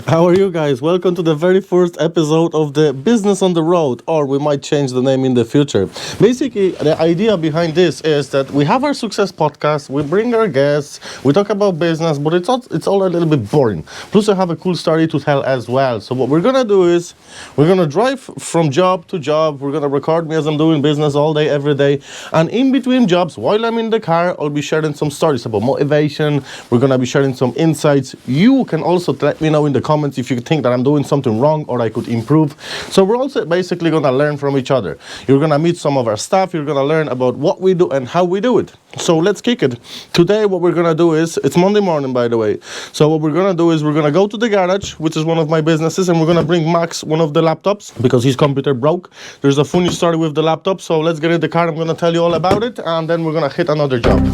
How are you guys? Welcome to the very first episode of the Business on the Road, or we might change the name in the future. Basically, the idea behind this is that we have our success podcast, we bring our guests, we talk about business, but it's all a little bit boring. Plus, I have a cool story to tell as well. So what we're gonna do is we're gonna drive from job to job. We're gonna record me as I'm doing business all day, every day, and in between jobs, while I'm in the car, I'll be sharing some stories about motivation. We're gonna be sharing some insights. You can also let me know in the comments if you think that I'm doing something wrong or I could improve. So we're also basically gonna learn from each other. You're gonna meet some of our staff. You're gonna learn about what we do and how we do it. So let's kick it. Today what we're gonna do is, it's Monday morning by the way, so what we're gonna do is we're gonna go to the garage, which is one of my businesses, and we're gonna bring Max one of the laptops because his computer broke. There's a funny story with the laptop, so let's get in the car. I'm gonna tell you all about it, and then we're gonna hit another job.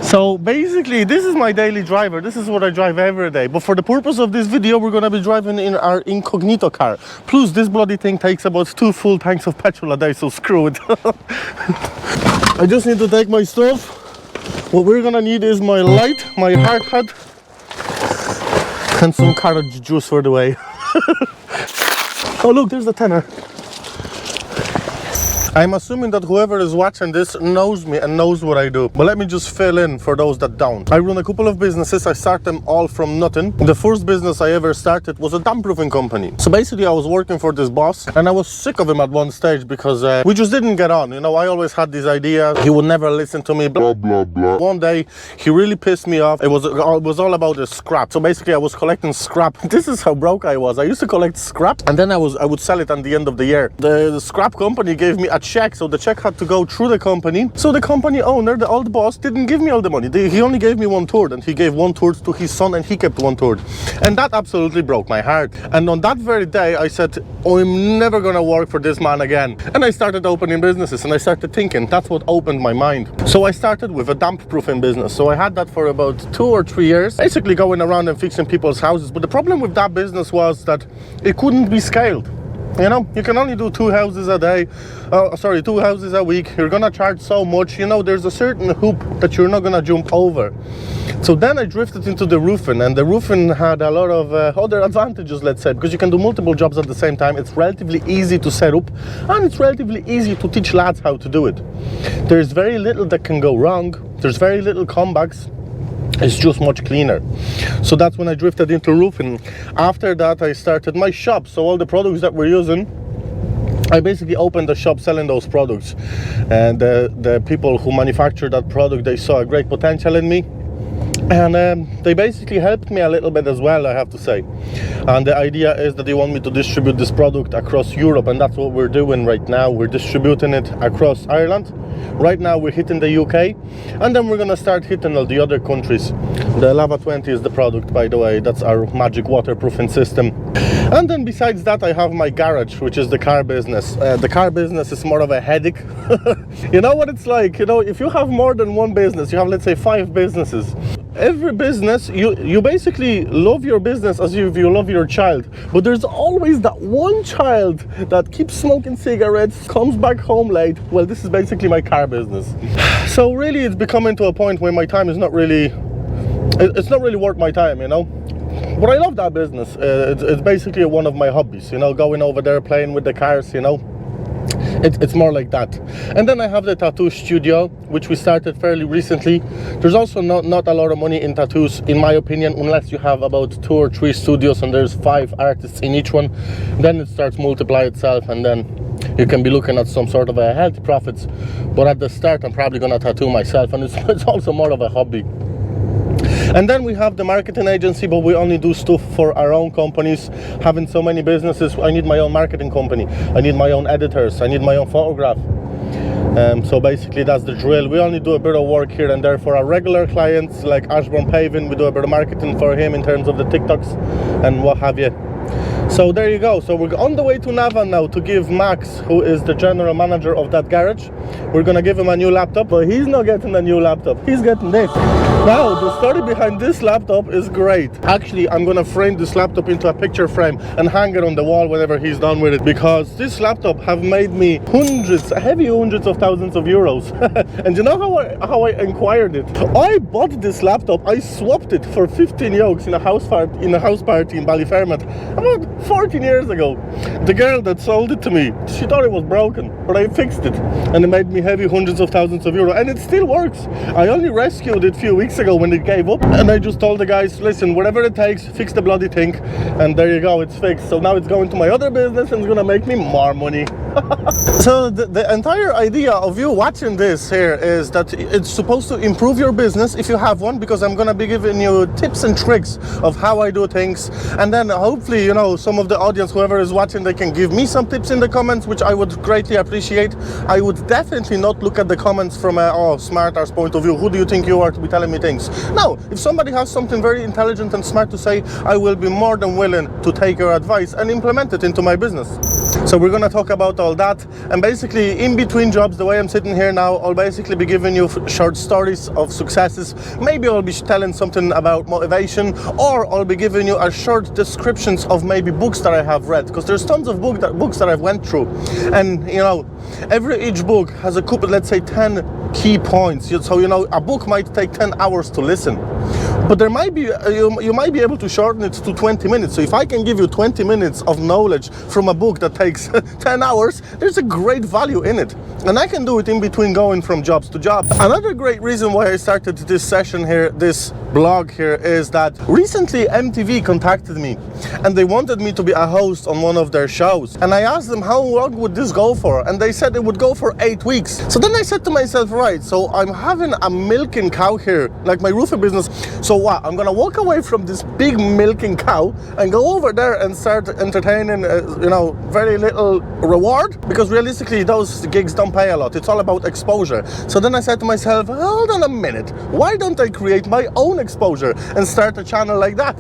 So basically, this is my daily driver. This is what I drive every day. But for the purpose of this video, we're gonna be driving in our incognito car. Plus, this bloody thing takes about 2 full tanks of petrol a day, so screw it. I just need to take my stuff. What we're gonna need is my light, my hard hat, and some carrot juice for the way. Oh look, there's the tenner. I'm assuming that whoever is watching this knows me and knows what I do. But let me just fill in for those that don't. I run a couple of businesses. I start them all from nothing. The first business I ever started was a damp-proofing company. So basically I was working for this boss and I was sick of him at one stage because we just didn't get on. You know, I always had this idea. He would never listen to me, blah, blah, blah. One day he really pissed me off. It was all about the scrap. So basically I was collecting scrap. This is how broke I was. I used to collect scrap and then I would sell it at the end of the year. The scrap company gave me a check, so the check had to go through the company. So the company owner, the old boss, didn't give me all the money. He only gave me 1/3, and he gave 1/3 to his son, and he kept 1/3. And that absolutely broke my heart. And on that very day, I said, oh, I'm never gonna work for this man again. And I started opening businesses, and I started thinking. That's what opened my mind. So I started with a damp-proofing business. So I had that for about 2 or 3 years, basically going around and fixing people's houses. But the problem with that business was that it couldn't be scaled. You know, you can only do 2 houses a day, 2 houses a week. You're gonna charge so much, you know, there's a certain hoop that you're not gonna jump over. So then I drifted into the roofing, and the roofing had a lot of other advantages, let's say, because you can do multiple jobs at the same time. It's relatively easy to set up, and it's relatively easy to teach lads how to do it. There's very little that can go wrong. There's very little comebacks. It's just much cleaner. So that's when I drifted into roofing. After that I started my shop. So all the products that we're using, I basically opened a shop selling those products. And the people who manufactured that product, they saw a great potential in me. And they basically helped me a little bit as well, I have to say. And the idea is that they want me to distribute this product across Europe, and that's what we're doing right now. We're distributing it across Ireland. Right now we're hitting the UK, and then we're gonna start hitting all the other countries. The Lava 20 is the product, by the way. That's our magic waterproofing system. And then besides that, I have my garage, which is the car business. The car business is more of a headache. You know what it's like? You know, if you have more than one business, you have, let's say, 5 businesses. Every business, you basically love your business as if you love your child. But there's always that one child that keeps smoking cigarettes, comes back home late. Well, this is basically my car business. So really, it's becoming to a point where my time is not really, it's not really worth my time, you know. But I love that business. It's basically one of my hobbies, you know, going over there, playing with the cars, you know. It's more like that. And then I have the tattoo studio, which we started fairly recently. There's also not a lot of money in tattoos, in my opinion, unless you have about 2 or 3 studios and there's 5 artists in each one. Then it starts multiply itself, and then you can be looking at some sort of a healthy profits. But at the start, I'm probably gonna tattoo myself, and it's also more of a hobby. And then we have the marketing agency, but we only do stuff for our own companies. Having so many businesses, I need my own marketing company. I need my own editors. I need my own photograph. So basically that's the drill. We only do a bit of work here and there for our regular clients, like Ashburn Paving. We do a bit of marketing for him in terms of the TikToks and what have you. So there you go. So we're on the way to Navan now to give Max, who is the general manager of that garage, we're gonna give him a new laptop, but he's not getting a new laptop, he's getting this. Now, the story behind this laptop is great. Actually, I'm gonna frame this laptop into a picture frame and hang it on the wall whenever he's done with it, because this laptop have made me heavy hundreds of thousands of euros. And you know how I acquired it? I bought this laptop, I swapped it for 15 yokes in a house party in Ballyfermot about 14 years ago. The girl that sold it to me, she thought it was broken, but I fixed it, and it made me heavy hundreds of thousands of euros, and it still works. I only rescued it a few weeks ago when it gave up, and I just told the guys, listen, whatever it takes, fix the bloody thing, and there you go, it's fixed. So now it's going to my other business and it's gonna make me more money. So the entire idea of you watching this here is that it's supposed to improve your business if you have one, because I'm gonna be giving you tips and tricks of how I do things, and then hopefully, you know, some of the audience, whoever is watching, they can give me some tips in the comments, which I would greatly appreciate. I would definitely not look at the comments from a smart ass point of view. Who do you think you are to be telling me things? No, if somebody has something very intelligent and smart to say, I will be more than willing to take your advice and implement it into my business. So we're gonna talk about all that, and basically in between jobs, the way I'm sitting here now, I'll basically be giving you short stories of successes. Maybe I'll be telling something about motivation, or I'll be giving you a short descriptions of maybe books that I have read, because there's tons of books that I've went through, and you know, each book has a couple, let's say 10 key points. So you know, a book might take 10 hours to listen, but there might be you might be able to shorten it to 20 minutes. So if I can give you 20 minutes of knowledge from a book that takes 10 hours, there's a great value in it, and I can do it in between going from jobs to jobs. Another great reason why I started this session here, this blog here, is that recently MTV contacted me and they wanted me to be a host on one of their shows, and I asked them how long would this go for, and they said it would go for 8 weeks. So then I said to myself, right, so I'm having a milking cow here, like my roofing business. So what, I'm gonna walk away from this big milking cow and go over there and start entertaining you know, very little reward, because realistically those gigs don't pay a lot. It's all about exposure. So then I said to myself, hold on a minute, why don't I create my own exposure and start a channel like that?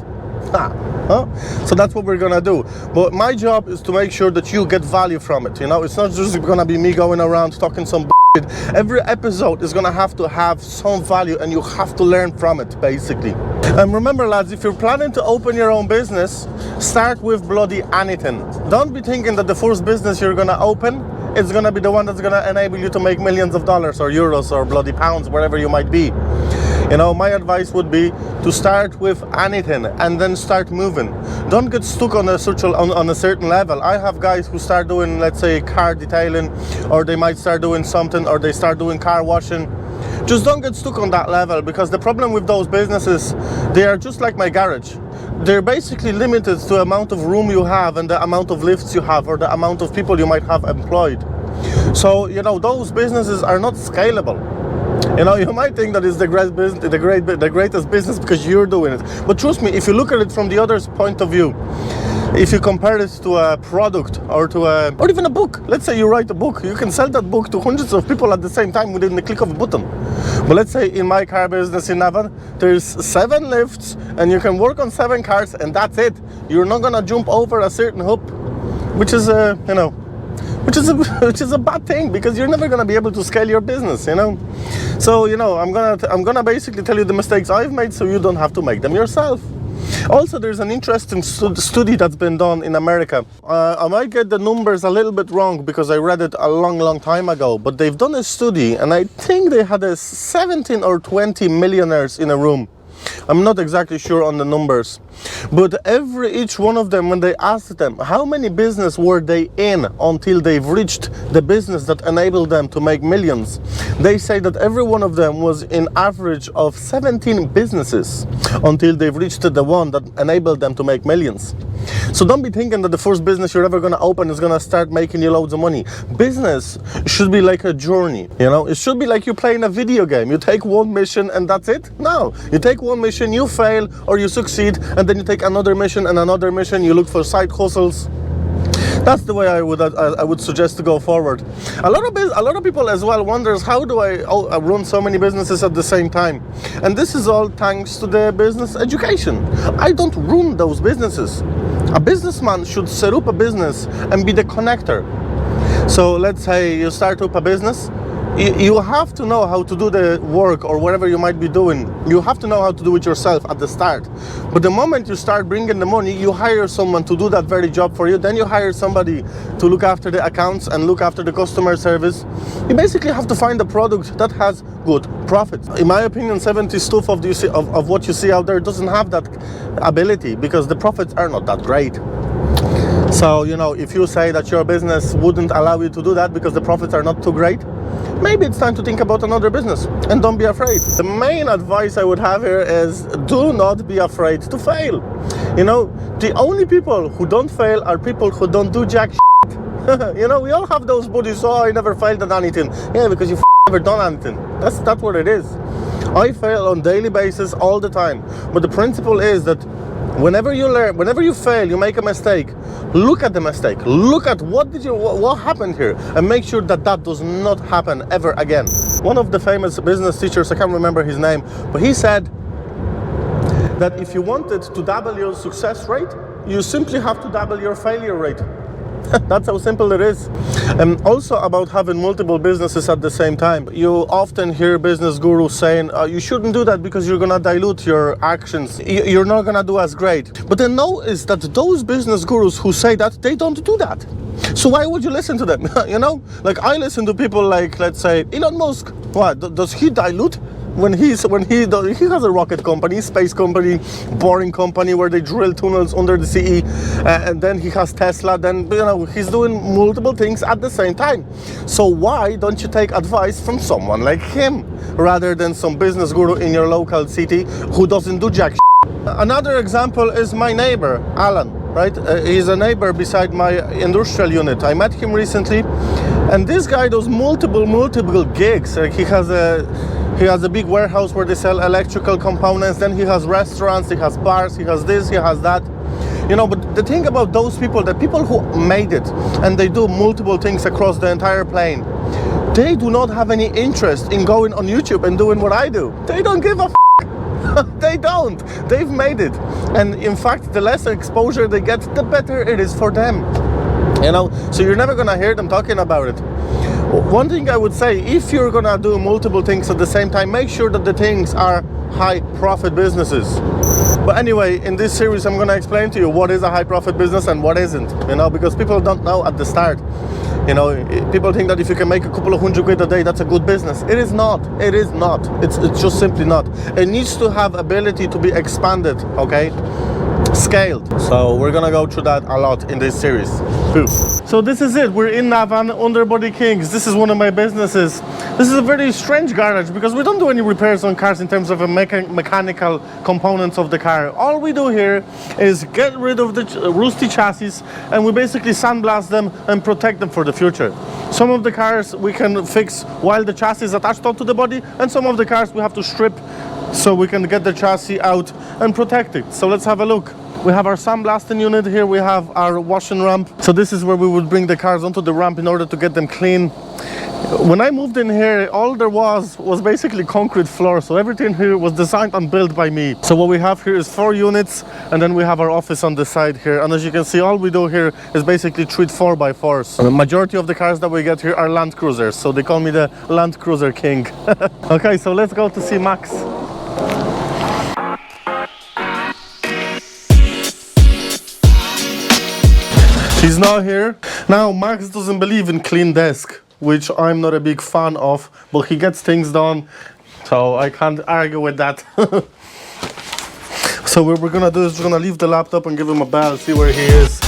So that's what we're gonna do. But my job is to make sure that you get value from it. You know, it's not just gonna be me going around talking some bullshit. Every episode is gonna have to have some value, and you have to learn from it, basically. And remember, lads, if you're planning to open your own business, start with bloody anything. Don't be thinking that the first business you're gonna open is gonna be the one that's gonna enable you to make millions of dollars or euros or bloody pounds, wherever you might be. You know, my advice would be to start with anything and then start moving. Don't get stuck on a certain level. I have guys who start doing, let's say, car detailing, or they might start doing something, or they start doing car washing. Just don't get stuck on that level, because the problem with those businesses, they are just like my garage. They're basically limited to the amount of room you have and the amount of lifts you have, or the amount of people you might have employed. So, you know, those businesses are not scalable. You know, you might think that it's the greatest business because you're doing it. But trust me, if you look at it from the other's point of view, if you compare it to a product or even a book, let's say you write a book, you can sell that book to hundreds of people at the same time within the click of a button. But let's say in my car business in Navan, there's 7 lifts and you can work on 7 cars, and that's it. You're not gonna jump over a certain hoop, which is you know, which is a bad thing, because you're never gonna be able to scale your business, you know. So, you know, I'm gonna basically tell you the mistakes I've made, so you don't have to make them yourself. Also, there's an interesting study that's been done in America. I might get the numbers a little bit wrong because I read it a long time ago, but they've done a study, and I think they had 17 or 20 millionaires in a room. I'm not exactly sure on the numbers, but each one of them, when they asked them how many business were they in until they've reached the business that enabled them to make millions, they say that every one of them was in average of 17 businesses until they've reached the one that enabled them to make millions. So don't be thinking that the first business you're ever going to open is going to start making you loads of money. Business should be like a journey, you know. It should be like you're playing a video game. You take one mission and that's it. No, you take one mission, you fail or you succeed, and then you take another mission and another mission. You look for side hustles. That's the way I would suggest to go forward. A lot of people as well wonders, how do I run so many businesses at the same time? And this is all thanks to the business education. I don't run those businesses. A businessman should set up a business and be the connector. So let's say you start up a business. You have to know how to do the work or whatever you might be doing. You have to know how to do it yourself at the start. But the moment you start bringing the money, you hire someone to do that very job for you. Then you hire somebody to look after the accounts and look after the customer service. You basically have to find a product that has good profits. In my opinion, 70 stuff of what you see out there doesn't have that ability, because the profits are not that great. So, you know, if you say that your business wouldn't allow you to do that because the profits are not too great, maybe it's time to think about another business, and don't be afraid. The main advice I would have here is, do not be afraid to fail. You know, the only people who don't fail are people who don't do jack shit. You know, we all have those buddies, oh, I never failed at anything. Yeah, because you never done anything. That's what it is. I fail on daily basis all the time. But the principle is that whenever you learn, whenever you fail, you make a mistake, look at the mistake, look at what happened here, and make sure that that does not happen ever again. One of the famous business teachers, I can't remember his name, but he said that if you wanted to double your success rate, you simply have to double your failure rate. That's how simple it is. And also about having multiple businesses at the same time. You often hear business gurus saying, you shouldn't do that because you're gonna dilute your actions. You're not gonna do as great. But then notice that those business gurus who say that, they don't do that. So why would you listen to them? You know, like I listen to people like, let's say, Elon Musk. What, does he dilute? When he has a rocket company, space company, boring company where they drill tunnels under the sea, and then he has Tesla. Then, you know, he's doing multiple things at the same time. So why don't you take advice from someone like him rather than some business guru in your local city who doesn't do jack shit? Another example is my neighbor Alan, right? He's a neighbor beside my industrial unit. I met him recently, and this guy does multiple gigs. Like he has a big warehouse where they sell electrical components. Then he has restaurants, he has bars, he has this, he has that. You know, but the thing about those people, the people who made it and they do multiple things across the entire plane, they do not have any interest in going on YouTube and doing what I do. They don't give a f***. They don't. They've made it. And in fact, the less exposure they get, the better it is for them. You know, so you're never gonna hear them talking about it. One thing I would say, if you're gonna do multiple things at the same time, make sure that the things are high profit businesses. But anyway, in this series I'm gonna explain to you what is a high profit business and what isn't, you know, because people don't know at the start. You know, people think that if you can make a couple of £100 a day, that's a good business. It is not. It is not. It's just simply not. It needs to have ability to be expanded, okay? Scaled. So we're gonna go through that a lot in this series. Poof. So this is it. We're in Navan, Underbody Kings. This is one of my businesses. This is a very strange garage because we don't do any repairs on cars in terms of a mechanical components of the car. All we do here is get rid of the rusty chassis, and we basically sandblast them and protect them for the future. Some of the cars we can fix while the chassis is attached onto the body, and some of the cars we have to strip so we can get the chassis out and protect it. So let's have a look. We have our sandblasting unit here, we have our washing ramp. So this is where we would bring the cars onto the ramp in order to get them clean. When I moved in here, all there was basically concrete floor, so everything here was designed and built by me. So what we have here is 4 units, and then we have our office on the side here. And as you can see, all we do here is basically treat 4x4s. The majority of the cars that we get here are Land Cruisers, so they call me the Land Cruiser King. Okay, so let's go to see Max. He's not here. Now, Max doesn't believe in clean desk, which I'm not a big fan of, but he gets things done, so I can't argue with that. So what we're gonna do is we're gonna leave the laptop and give him a bell, see where he is.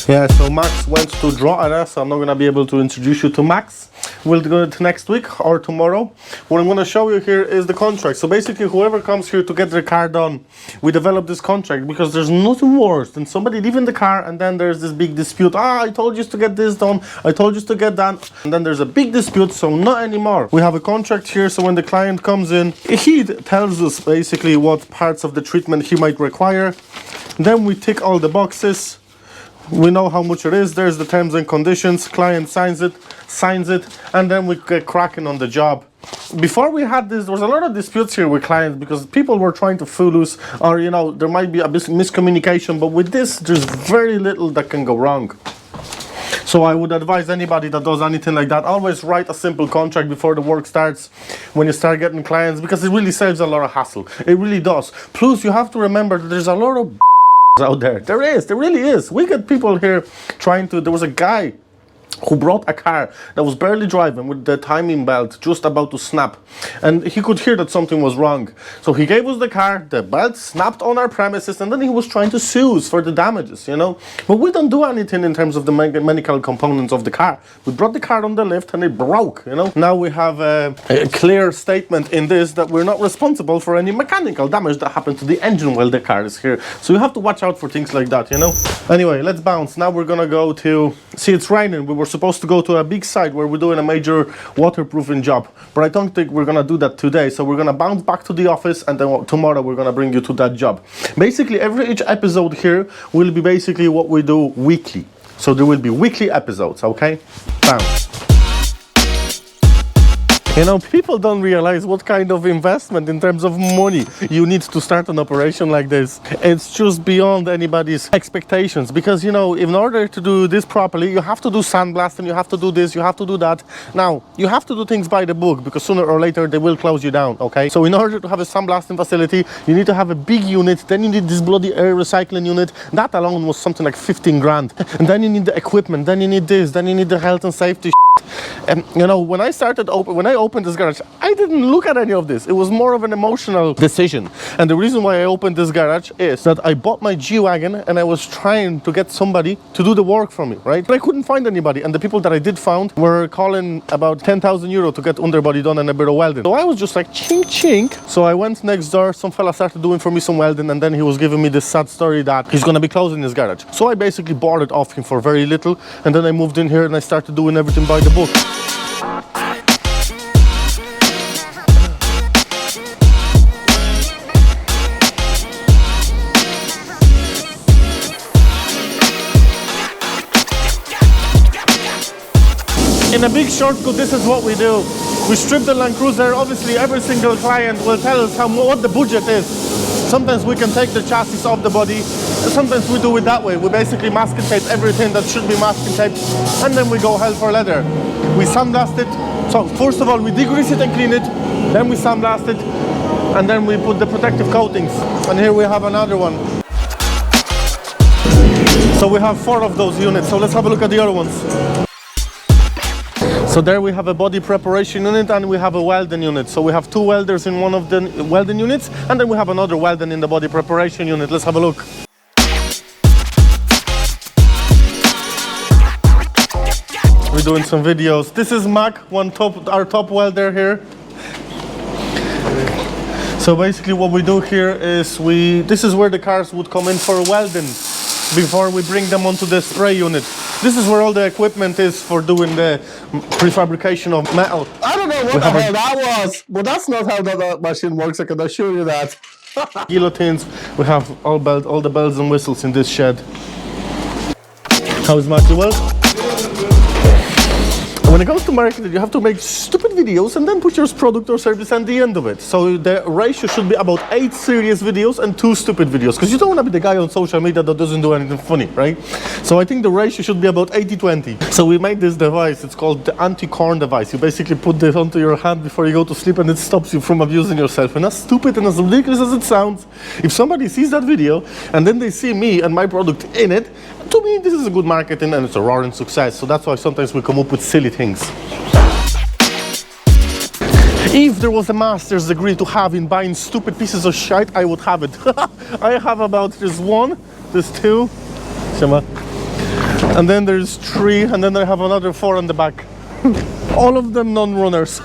Yeah, so Max went to draw, so I'm not gonna be able to introduce you to Max. We'll do it next week or tomorrow. What I'm going to show you here is the contract. So basically, whoever comes here to get their car done, we develop this contract, because there's nothing worse than somebody leaving the car and then there's this big dispute. I told you to get this done, I told you to get that, and then there's a big dispute. So not anymore. We have a contract here, so when the client comes in, he tells us basically what parts of the treatment he might require. Then we tick all the boxes. We know how much it is. There's the terms and conditions. Client signs it, and then we get cracking on the job. Before we had this, there was a lot of disputes here with clients because people were trying to fool us, or you know, there might be a miscommunication. But with this, there's very little that can go wrong. So I would advise anybody that does anything like that, always write a simple contract before the work starts when you start getting clients, because it really saves a lot of hassle. It really does. Plus, you have to remember that there's a lot of out there. There really is. We get people here trying to, there was a guy who brought a car that was barely driving with the timing belt just about to snap, and he could hear that something was wrong. So he gave us the car, the belt snapped on our premises, and then he was trying to sue us for the damages, you know. But we don't do anything in terms of the mechanical components of the car. We brought the car on the lift and it broke, you know. Now we have a clear statement in this that we're not responsible for any mechanical damage that happened to the engine while the car is here. So you have to watch out for things like that, you know. Anyway, let's bounce. Now we're gonna go to, see, it's raining. We were supposed to go to a big site where we're doing a major waterproofing job, but I don't think we're gonna do that today. So we're gonna bounce back to the office, and then tomorrow we're gonna bring you to that job. Basically, each episode here will be basically what we do weekly. So there will be weekly episodes, okay? Bounce. You know, people don't realize what kind of investment in terms of money you need to start an operation like this. It's just beyond anybody's expectations, because, you know, in order to do this properly, you have to do sandblasting, you have to do this, you have to do that. Now, you have to do things by the book, because sooner or later they will close you down, okay? So in order to have a sandblasting facility, you need to have a big unit, then you need this bloody air recycling unit. That alone was something like 15 grand. And then you need the equipment, then you need this, then you need the health and safety. And you know, when I opened this garage, I didn't look at any of this. It was more of an emotional decision. And the reason why I opened this garage is that I bought my G-Wagon and I was trying to get somebody to do the work for me, right? But I couldn't find anybody. And the people that I did found were calling about 10,000 euro to get underbody done and a bit of welding. So I was just like, chink, chink. So I went next door, some fella started doing for me some welding, and then he was giving me this sad story that he's gonna be closing his garage. So I basically bought it off him for very little. And then I moved in here and I started doing everything by the book. In a big shortcut, this is what we do. We strip the Land Cruiser. Obviously, every single client will tell us what the budget is. Sometimes we can take the chassis off the body, and sometimes we do it that way. We basically masking tape everything that should be masking taped, and then we go hell for leather. We sandblast it. So first of all, we degrease it and clean it, then we sandblast it, and then we put the protective coatings. And here we have another one. So we have 4 of those units. So let's have a look at the other ones. So there we have a body preparation unit and we have a welding unit. So we have 2 welders in one of the welding units, and then we have another welding in the body preparation unit. Let's have a look. We're doing some videos. This is Mac, our top welder here. So basically what we do here is this is where the cars would come in for welding before we bring them onto the spray unit. This is where all the equipment is for doing the prefabrication of metal. I don't know what the hell that was, but that's not how that machine works, I can assure you that. Guillotines, we have all the bells and whistles in this shed. How is Matthew? Well? When it comes to marketing, you have to make stupid videos and then put your product or service at the end of it. So the ratio should be about 8 serious videos and 2 stupid videos, because you don't want to be the guy on social media that doesn't do anything funny, right? So I think the ratio should be about 80-20. So we made this device, it's called the anti-corn device. You basically put this onto your hand before you go to sleep and it stops you from abusing yourself. And as stupid and as ridiculous as it sounds, if somebody sees that video and then they see me and my product in it, to me this is a good marketing and it's a roaring success. So that's why sometimes we come up with silly things. If there was a master's degree to have in buying stupid pieces of shit, I would have it. I have about, there's 1, there's 2, and then there's 3, and then I have another 4 on the back. All of them non-runners.